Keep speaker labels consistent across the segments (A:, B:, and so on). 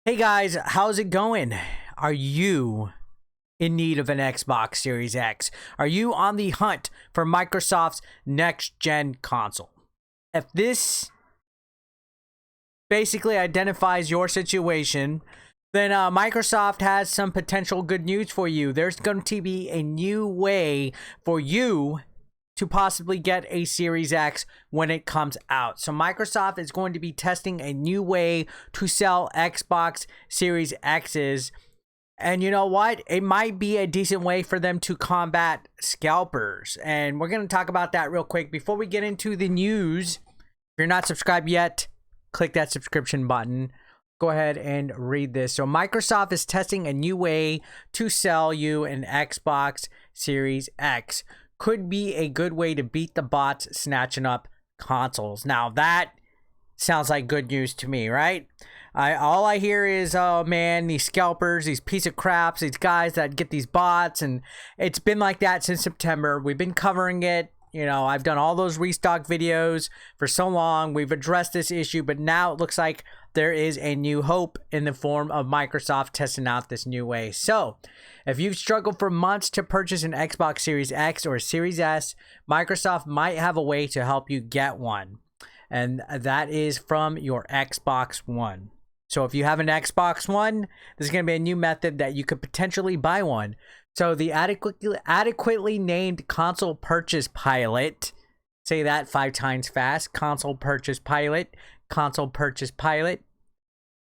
A: Hey guys, how's it going? Are you in need of an Xbox Series X? Are you on the hunt for Microsoft's next gen console? If this basically identifies your situation, then Microsoft has some potential good news for you. There's going to be a new way for you to possibly get a Series X when it comes out. So Microsoft is going to be testing a new way to sell Xbox Series X's. And you know what? It might be a decent way for them to combat scalpers. And we're going to talk about that real quick. Before we get into the news, if you're not subscribed yet, click that subscription button. Go ahead and read this. So Microsoft is testing a new way to sell you an Xbox Series X. Could be a good way to beat the bots snatching up consoles. Now that sounds like good news to me, right? All I hear is, oh man, these scalpers, these piece of craps, these guys that get these bots, and it's been like that since September. We've been covering it. You know, I've done all those restock videos for so long. We've addressed this issue, but now it looks like there is a new hope in the form of Microsoft testing out this new way. So, if you've struggled for months to purchase an Xbox Series X or Series S, Microsoft might have a way to help you get one. And that is from your Xbox One. So if you have an Xbox One, there's going to be a new method that you could potentially buy one. So the adequately named console purchase pilot, say that 5 times fast, console purchase pilot,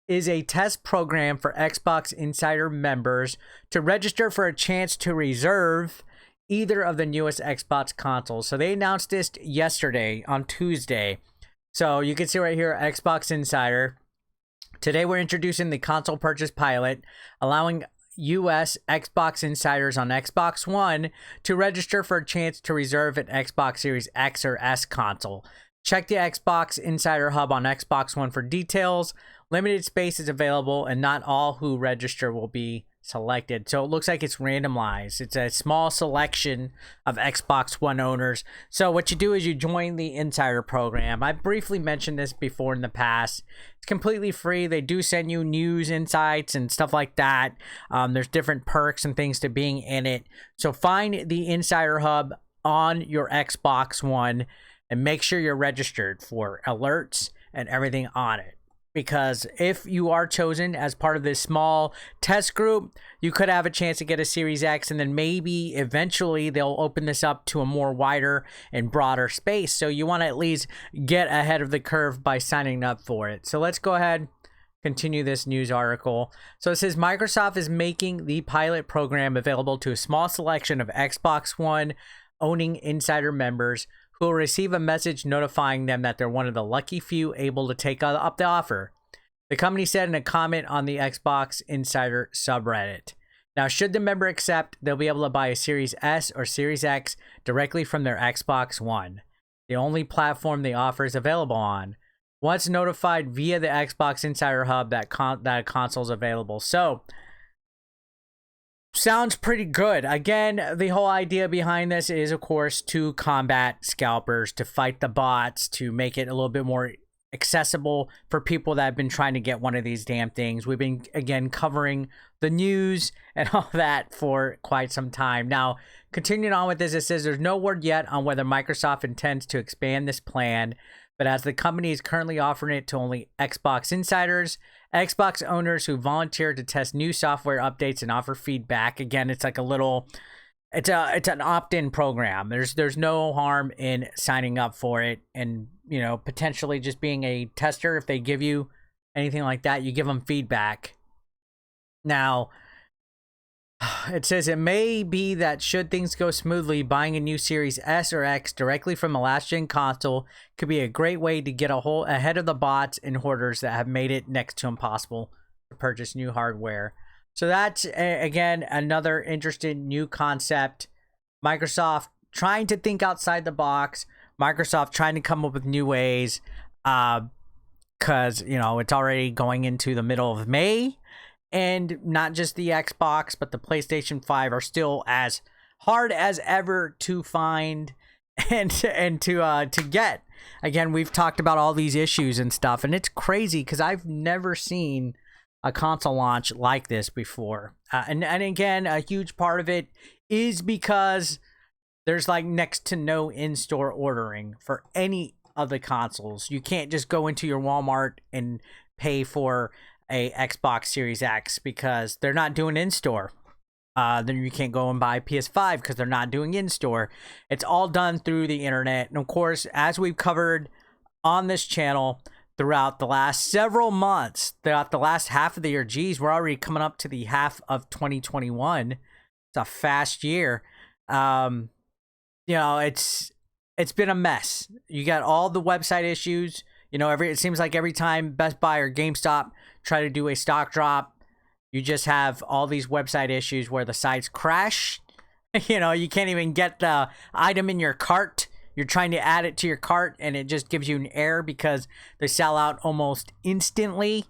A: is a test program for Xbox Insider members to register for a chance to reserve either of the newest Xbox consoles. So they announced this yesterday on Tuesday. So you can see right here, Xbox Insider. Today we're introducing the console purchase pilot, allowing US Xbox insiders on Xbox One to register for a chance to reserve an Xbox Series X or S console. Check the Xbox Insider Hub on Xbox One for details. Limited space is available and not all who register will be selected. So it looks like it's randomized. It's a small selection of Xbox One owners. So what you do is you join the Insider program. I briefly mentioned this before in the past. It's completely free. They do send you news, insights, and stuff like that. There's different perks and things to being in it. So find the Insider Hub on your Xbox One and make sure you're registered for alerts and everything on it. Because if you are chosen as part of this small test group, you could have a chance to get a Series X, and then maybe eventually they'll open this up to a more wider and broader space. So you want to at least get ahead of the curve by signing up for it. So let's go ahead, continue this news article. So it says Microsoft is making the pilot program available to a small selection of Xbox One owning insider members who will receive a message notifying them that they're one of the lucky few able to take up the offer. The company said in a comment on the Xbox Insider subreddit. Now, should the member accept, they'll be able to buy a Series S or Series X directly from their Xbox One, the only platform the offer is available on. Once notified via the Xbox Insider Hub that a console is available. So, sounds pretty good. Again, the whole idea behind this is, of course, to combat scalpers, to fight the bots, to make it a little bit more accessible for people that have been trying to get one of these damn things. We've been, again, covering the news and all that for quite some time. Now, continuing on with this, it says there's no word yet on whether Microsoft intends to expand this plan, but as the company is currently offering it to only Xbox insiders, Xbox owners who volunteer to test new software updates and offer feedback. Again, it's like a little, it's an opt-in program. There's no harm in signing up for it, and you know, potentially just being a tester. If they give you anything like that, you give them feedback. Now, it says it may be that should things go smoothly, buying a new Series S or X directly from a last-gen console could be a great way to get ahead of the bots and hoarders that have made it next to impossible to purchase new hardware. So that's, again, another interesting new concept. Microsoft trying to think outside the box. Microsoft trying to come up with new ways. Because, you know, it's already going into the middle of May. And not just the Xbox, but the PlayStation 5 are still as hard as ever to find and to get. Again, we've talked about all these issues and stuff, and it's crazy because I've never seen a console launch like this before. And again, a huge part of it is because there's like next to no in-store ordering for any of the consoles. You can't just go into your Walmart and pay for a Xbox Series X because they're not doing in-store. Then you can't go and buy PS5 because they're not doing in-store. It's all done through the internet. And of course, as we've covered on this channel throughout the last several months, throughout the last half of the year, geez, we're already coming up to the half of 2021. It's a fast year. You know, it's been a mess. You got all the website issues. You know, it seems like every time Best Buy or GameStop try to do a stock drop, you just have all these website issues where the sites crash. You know, you can't even get the item in your cart. You're trying to add it to your cart and it just gives you an error because they sell out almost instantly.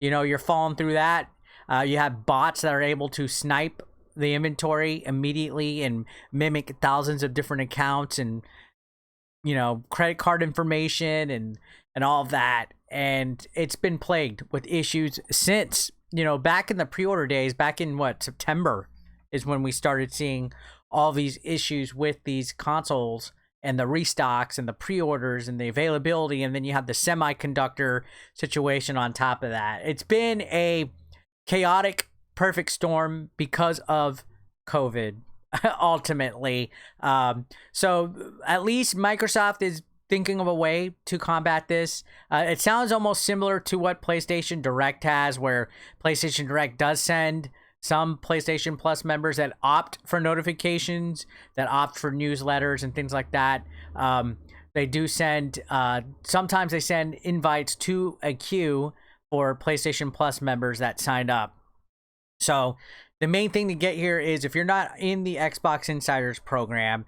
A: You know, you're falling through that. You have bots that are able to snipe the inventory immediately and mimic thousands of different accounts and, you know, credit card information and all of that. And it's been plagued with issues since, you know, back in the pre-order days, back in September is when we started seeing all these issues with these consoles and the restocks and the pre-orders and the availability. And then you have the semiconductor situation on top of that. It's been a chaotic perfect storm because of COVID, ultimately. So at least Microsoft is thinking of a way to combat this. It sounds almost similar to what PlayStation Direct has, where PlayStation Direct does send some PlayStation Plus members that opt for notifications, that opt for newsletters and things like that. They do send, sometimes they send invites to a queue for PlayStation Plus members that signed up. So the main thing to get here is if you're not in the Xbox Insiders program,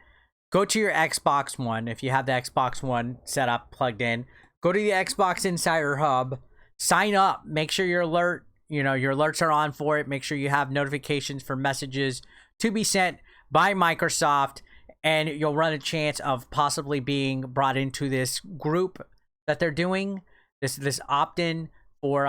A: go to your Xbox One. If you have the Xbox One set up, plugged in, go to the Xbox Insider Hub, sign up, make sure your alerts are on for it. Make sure you have notifications for messages to be sent by Microsoft, and you'll run a chance of possibly being brought into this group that they're doing, this opt-in for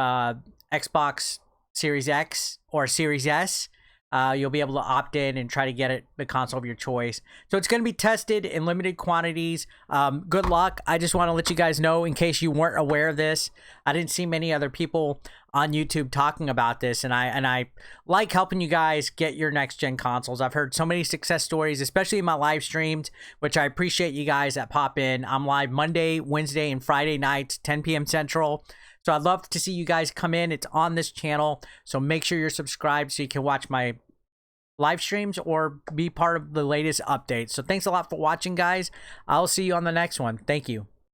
A: Xbox Series X or Series S. You'll be able to opt in and try to get the console of your choice. So it's going to be tested in limited quantities. Good luck. I just want to let you guys know, in case you weren't aware of this, I didn't see many other people on YouTube talking about this, and I like helping you guys get your next gen consoles. I've heard so many success stories, especially in my live streams, which I appreciate you guys that pop in. I'm live Monday, Wednesday, and Friday nights, 10 p.m. Central. So I'd love to see you guys come in. It's on this channel, so make sure you're subscribed so you can watch my live streams or be part of the latest updates. So thanks a lot for watching, guys. I'll see you on the next one. Thank you.